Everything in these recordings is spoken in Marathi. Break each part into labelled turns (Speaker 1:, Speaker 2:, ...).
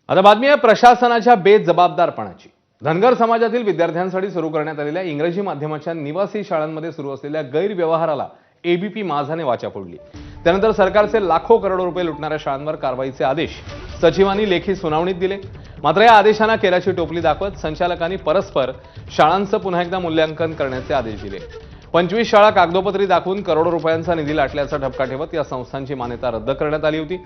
Speaker 1: आता बातमी आहे प्रशासनाच्या बेजबाबदारपणाची। धनगर समाजातील विद्यार्थ्यांसाठी सुरू करण्यात आलेल्या इंग्रजी माध्यमाच्या निवासी शाळांमध्ये सुरू असलेल्या गैरव्यवहाराला एबीपी माझाने वाचा फोडली। त्यानंतर सरकारचे लाखो करोडो रुपये लुटणाऱ्या शाळांवर कारवाईचे आदेश सचिवांनी लेखी सुनावणीत दिले। मात्र या आदेशांना केल्याची टोपली दाखवत संचालकांनी परस्पर शाळांचं पुन्हा एकदा मूल्यांकन करण्याचे आदेश दिले। 25 शाळा कागदोपत्री दाखवून करोडो रुपयांचा निधी लाटल्याचा ठपका ठेवत या संस्थांची मान्यता रद्द करण्यात आली होती।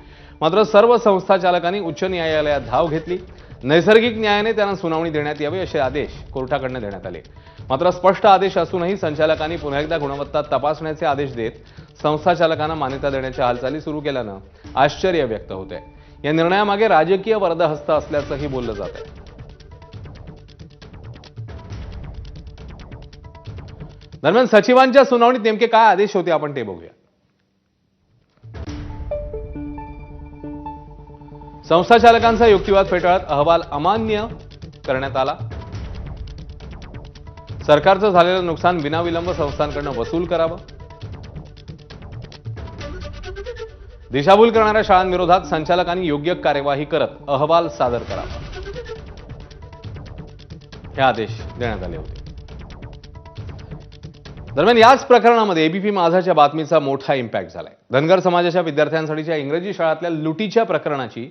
Speaker 1: मात्र सर्व संस्था चालकांनी उच्च न्यायालयात धाव घेतली। नैसर्गिक न्यायाने त्यांना सुनावणी देण्यात यावी असे आदेश कोर्टाकडून देण्यात आले। मात्र स्पष्ट आदेश असूनही संचालकांनी पुन्हा एकदा गुणवत्ता तपासण्याचे आदेश देत संस्था चालकांना मान्यता देण्याच्या हालचाली सुरू केल्यानं आश्चर्य व्यक्त होत आहे। या निर्णयामागे राजकीय वरदहस्त असल्याचंही बोललं जात आहे। दरम्यान सचिवांच्या सुनावणीत नेमके काय आदेश होते आपण ते बघूया। संस्था चालकांचा युक्तिवाद फेटाळत अहवाल अमान्य करण्यात आला। सरकारचं झालेलं नुकसान विनाविलंब संस्थांकडून वसूल करावं। दिशाभूल करणाऱ्या शाळांविरोधात संचालकांनी योग्य कार्यवाही करत अहवाल सादर करावा हे आदेश देण्यात आले होते। दरम्यान याच प्रकरणामध्ये एबीपी माझाच्या बातमीचा मोठा इम्पॅक्ट झालाय। धनगर समाजाच्या विद्यार्थ्यांसाठीच्या इंग्रजी शाळांतल्या लुटीच्या प्रकरणाची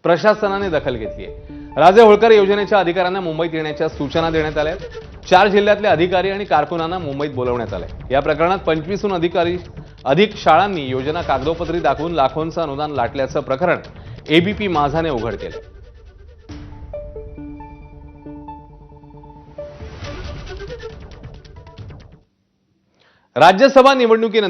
Speaker 1: प्रशासनाने दखल घेतली आहे। राजे होळकर योजनेच्या अधिकाऱ्यांना मुंबईत येण्याच्या सूचना देण्यात आल्या आहेत। 4 जिल्ह्यातले अधिकारी आणि कारकुनांना मुंबईत बोलवण्यात आले। या प्रकरणात 25हून अधिक शाळांनी योजना कागदोपत्री दाखवून लाखोंचं अनुदान लाटल्याचं प्रकरण एबीपी माझाने उघड केलं। राज्यसभा निवडणुकीनंतर